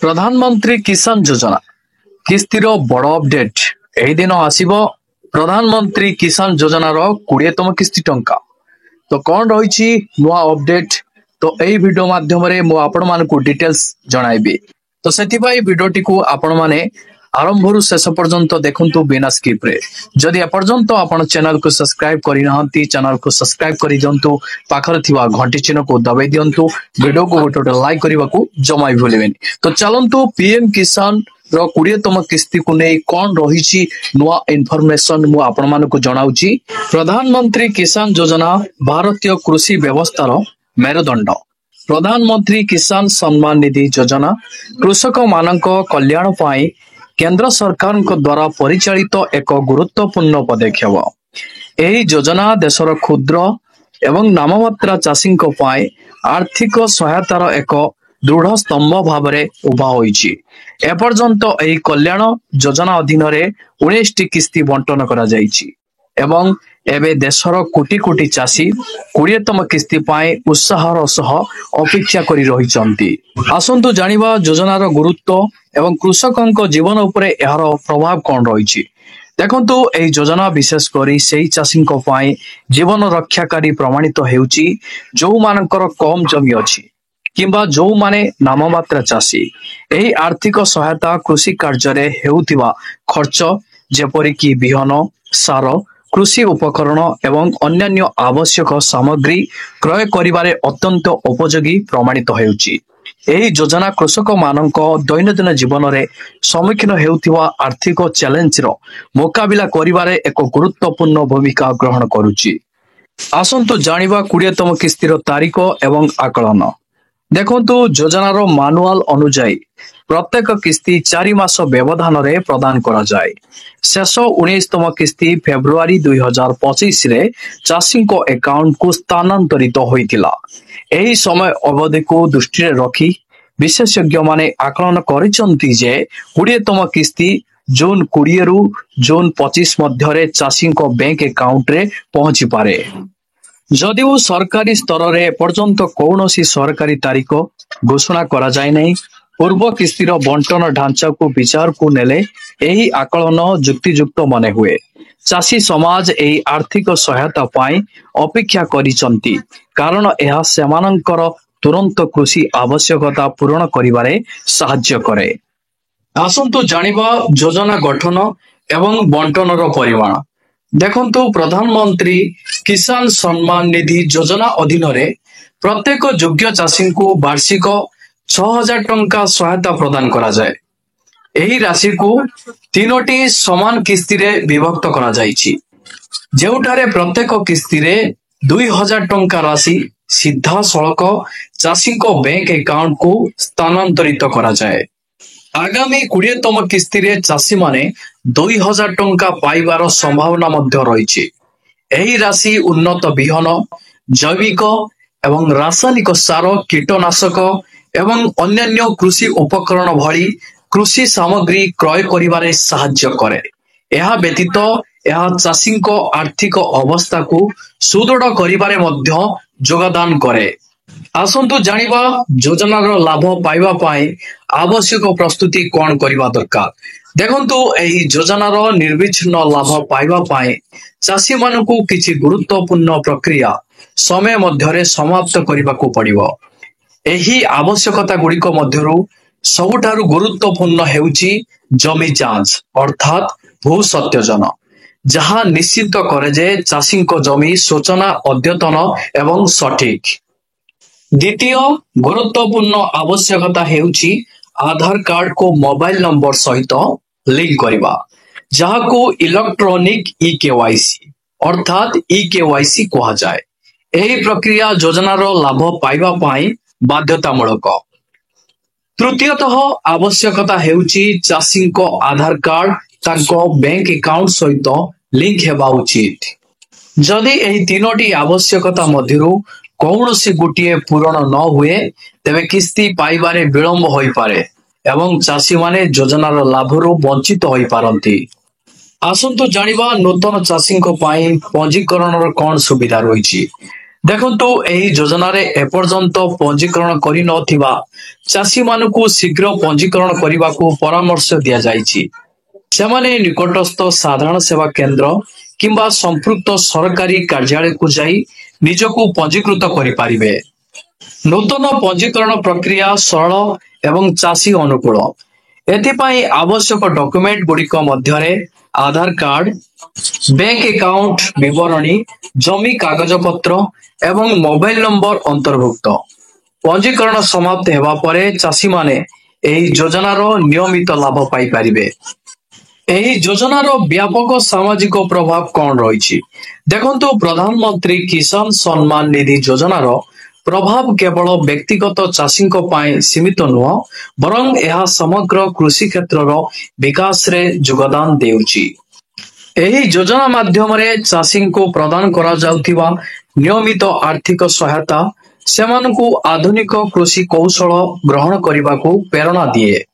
प्रधानमंत्री किसान योजना किस्तीर बड़ अपडेट एही दिन आसीबो। प्रधानमंत्री किसान योजनार 20तम किस्ती टंका तो कौन रही नुआ अपडेट तो यही वीडियो माध्यम मु आपण मानकु डिटेल्स जणाइबी। तो सेथिपाई वीडियोटी को आपण माने आरंभ शेष पर्यंत देखंतु बिना स्किप रे। जदि एपर्यंत आपण चैनल को सब्सक्राइब करि नहंती चैनल को सब्सक्राइब करि दियंतु, पाखर थिवा घंटी चिन्ह को दबाई दियंतु, वीडियो को गोटे लाइक करने को जमा भी भूलिबेनी। तो चलंतु पीएम किसान रो 20तम किस्ती को नहीं कौन रही नुआ इनफॉरमेशन मु आपण मानकु जणाउची। प्रधानमंत्री किसान योजना भारतीय कृषि व्यवस्थार मेरुदंड। प्रधानमंत्री किसान सम्मान निधि योजना कृषक मानक कल्याण पाई केंद्र सरकार द्वारा परिचालित एक गुरुत्वपूर्ण पदक्षेप। यही योजना देशर क्षुद्र एवं नाममात्रा चाषी आर्थिक सहायतार एक दृढ़ स्तंभ भाव में उभा होइछि। एपर्यंत यही कल्याण योजना अधीन 19टी किस्ती बंटन करा जाइछि एवं एबे देशर कोटी कोटी चाषी 20तम किस्ती पाए उत्साहर सह अपेक्षा करी रहिचंती। आसंतु जानिबा योजनार गुरुत्व एवं कृषकଙ୍କ जीवन उपरे एहार प्रभाव कौन रही। देखंतु एही योजना विशेष करी सेही चाषीଙ୍କ पाए जीवन रक्षाकारी प्रमाणित हेउची जो मानकर कम जमी अछि किंबा जो माने नाममात्रा चाषी। एही आर्थिक सहायता कृषि कार्य रे हेउथिबा खर्च जेपरि कि बिहन सार कृषि उपकरण एवं अन्यान्य आवश्यक सामग्री क्रय करिबारे अत्यंत उपयोगी प्रमाणित हेउची। एही योजना कृषक मानक दैनंदिन जीवन रे सम्मुखीन हेउथिबा आर्थिक चैलेंज रो मुकाबिला करिबारे एक गुरुत्वपूर्ण भूमिका ग्रहण करूची। आसंतु जानिबा 20तम किस्तीर तारीख एवं आकलन। देखंतु योजनार मानुआल अनुसार प्रत्येक किस्ती 4 मास व्यवधान रे प्रदान करा जाय। शेष 19तम किस्ती फेब्रुआरी 2025 रे चाषी को अकाउंट को स्थानांतरित होइतिला। एही समय अवधि को दृष्टि रे रखी विशेषज्ञ माने आकलन करिसंती जे 20तम किस्ती जून 20 रु जून 25 मध्य रे चाषी को बैंक अकाउंट रे पहुंची पारे। जदिও सरकारी स्तर रे पर्यंत कौनसी सरकारी तारीख घोषणा करा जाय नै, पूर्व किस्तीर बंटन ढांचा को विचार को नेले एही आकलन जुक्तियुक्त मने हुए। चाषी समाज एही आर्थिक सहायता पाई अपेक्षा करिसंती कारण यह सेमानंकर तुरंत कृषि आवश्यकता पूरण करिबारे सहाय्य करे। आसंतु जानिबा योजना गठन एवं बंटनर परिमाण। देखंतु प्रधानमंत्री किसान सम्मान निधि योजना अधीन रे प्रत्येक योग्य चाषी को वार्षिक 6000 टंका सहायता प्रदान करा जाए। एही राशि को 3टी समान किस्ती रे विभक्त करा जाइछि, जेउठारे प्रत्येक किस्ती रे 2000 टंका राशि सीधा सड़क चाषी को बैंक अकाउंट को स्थानांतरित करा जाए। आगामी 20तम किस्ती रे चाषी माने 2000 टंका पाइबार संभावना मध्य रही। एही राशि उन्नत बिहन जैविक एवं रासायनिक सार कीटनाशक एवं अन्यान्य कृषि उपकरण भली कृषि सामग्री क्रय करिबारे सहाय्य करे। एहा व्यतीत एहा चाषी को आर्थिक अवस्था को सुदृढ़ करिबारे मध्य योगदान करे। आसंतु जानिबा योजनार लाभ पाइबा पाए आवश्यक प्रस्तुति कौन करिबा दरकार। देखंतु एही योजनार निर्विच्छिन्न लाभ पाइबा पाए चाषी मानकु किछि गुरुत्वपूर्ण प्रक्रिया समय मध्यरे समाप्त करिबाकू पड़िबो। एही आवश्यकता गुड़िक मध्यरु सबुठारु गुरुत्वपूर्ण हेउची जमी जांच अर्थात भू सत्यजन, जहां निश्चित करे जे चाषी को जमी सूचना अद्यतन एवं सठिक। द्वितीय गुरुत्वपूर्ण आवश्यकता हेउची आधार कार्ड को मोबाइल नंबर सहित लिंक करिबा, जहाको इलेक्ट्रॉनिक ई-केवाईसी अर्थात ई-केवाईसी कहा जाए। एही प्रक्रिया योजनार लाभ पाइबा पाई बाध्यतामूलक। तृतीयतः आवश्यकता हेउची चाषी को आधार कार्ड तांको बैंक अकाउंट सहित लिंक हेबा उचित। जदि एही 3टी आवश्यकता मध्यरु कौनसी गोटे पूरण न हुए तेबे किस्ती पाइबारे विलंब होई पारे एवं चाषी माने योजनार लाभरू वंचित होई पारंती। आसंतु जानिबा नूतन चाषी को पाई पंजीकरणर कौन सुविधा रही। देखंतु एही योजना रे एपर्यंत पंजीकरण करि नथिबा चासी मानकु शीघ्र पंजीकरण करबाकू परामर्श दिया जायछि। सेमाने निकटस्थ साधारण सेवा केंद्र किंबा संपृक्त सरकारी कार्यालय को जाई निजको पंजीकृत करि पारिबे। नूतन पंजीकरण प्रक्रिया सरल एवं चासी अनुकूल। एथिपाई आवश्यक डॉक्यूमेंट गुड़िक मध्यरे आधार कार्ड, बैंक अकाउंट विवरणी, जमी कागज पत्र एवं मोबाइल नंबर अंतर्भुक्त। पंजीकरण समाप्त हेबा परे चासी माने एही योजनार नियमित लाभ पाई पारिबे। एही योजनार व्यापक सामाजिक प्रभाव कौन रही? देखंतु प्रधानमंत्री किसान सम्मान निधि योजनार प्रभाव केवल व्यक्तिगत चाषी सीमित नुह बरं यह समग्र कृषि क्षेत्र विकास रे योगदान देउची। एही योजना माध्यम चाषी को प्रदान करा जाउथिबा नियमित आर्थिक सहायता सेमानकु आधुनिक कृषि कौशल ग्रहण करने प्रेरणा दिए।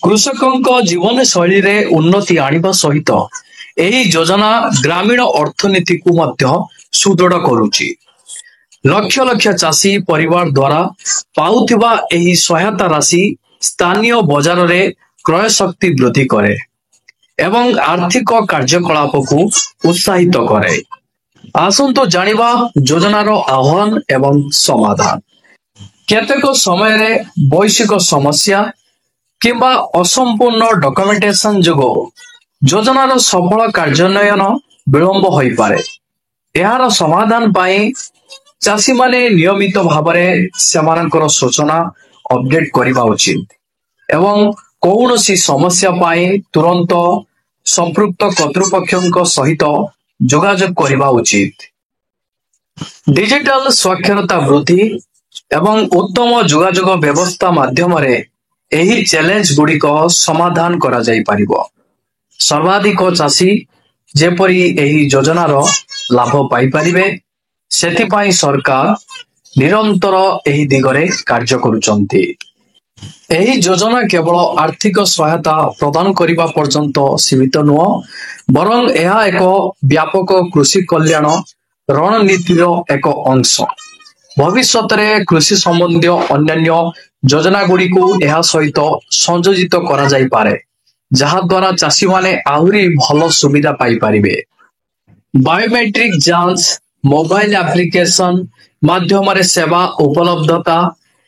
कृषकों जीवन शैली रे उन्नति आनिबा सहित एही योजना ग्रामीण अर्थनीति को मध्य सुदृढ़ करुची। लक्ष लक्ष चाषी परिवार द्वारा पाउथिबा एही सहायता राशि स्थानीय बाजार रे क्रय शक्ति वृद्धि करे एवं आर्थिक कार्यकलाप को उत्साहित करे। आसंतो जानिबा योजनार आह्वान एवं समाधान। केतेक समय रे वैश्विक समस्या किंबा असंपूर्ण डॉक्यूमेंटेशन जोगो योजनार सफल कार्यान्वयन विलंब होई पारे। एहार समाधान पाई चाषी माने नियमित भावरे सेमानकर सूचना अपडेट करबा उचित एवं कौनसी समस्या पाई तुरंत संपृक्त कर्तृपक्षों सहित जोगाजोग करबा उचित। डिजिटल साक्षरता वृद्धि एवं उत्तम जोगाजोग व्यवस्था माध्यम रे एही चैलेंज गुड़िक समाधान करा जाई पारिबो। सर्वाधिक चाषी जेपरी एही योजनार लाभ पाई पारिबे सेथिपाई सरकार निरंतर एही दिगरे कार्य करुचंती। एही योजना केवल आर्थिक सहायता प्रदान करिबा पर्यंत सीमित नुह बरं यह एक व्यापक कृषि कल्याण रणनीतिर एक अंश। भविष्य रे कृषि संबंधी अन्य योजना गुड़ी को यह सहित संयोजित करा जाई पारे जहा द्वारा चाषी माने आहुरी भल सुविधा पाई पारिबे। बायोमेट्रिक जांच, मोबाइल एप्लिकेशन माध्यम रे सेवा उपलब्धता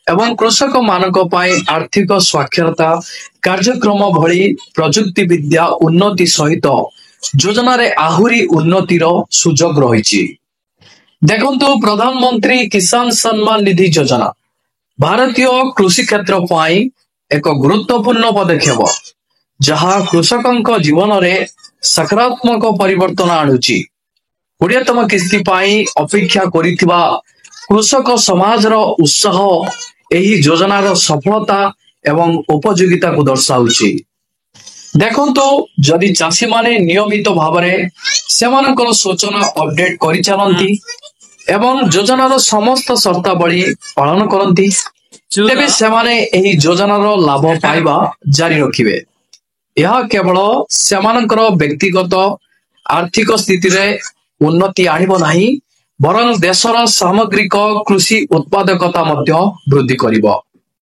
एवं कृषक मानक पाई आर्थिक साक्षरता कार्यक्रम भली प्रजुक्ति विद्या उन्नति सहित योजना रे आहुरी उन्नतिर सुजोग रही। देखंतु प्रधानमंत्री किसान सम्मान निधि योजना भारतीय कृषि क्षेत्र पाई एक गुरुत्वपूर्ण पदक्षेप जहाँ कृषकों जीवन रे सकारात्मक परिवर्तन आणुची। 20तम किस्ती पाई अपेक्षा करिथिबा कृषक समाजर उत्साह एही योजनार सफलता एवं उपयोगिता को दर्शाउची। देखंतु जदि चाषी माने नियमित भावरे सेमानकर सूचना अपडेट करि चलंती एवं योजनार समस्त शर्तावली पालन करंती तेबे सेमाने एही योजनार लाभ पाइबा जारी रखिबे। यह केवल सेमानकर व्यक्तिगत आर्थिक स्थिति रे उन्नति आनिब नाही बरं देशर सामग्रिक कृषि उत्पादकता मध्य वृद्धि करिबो।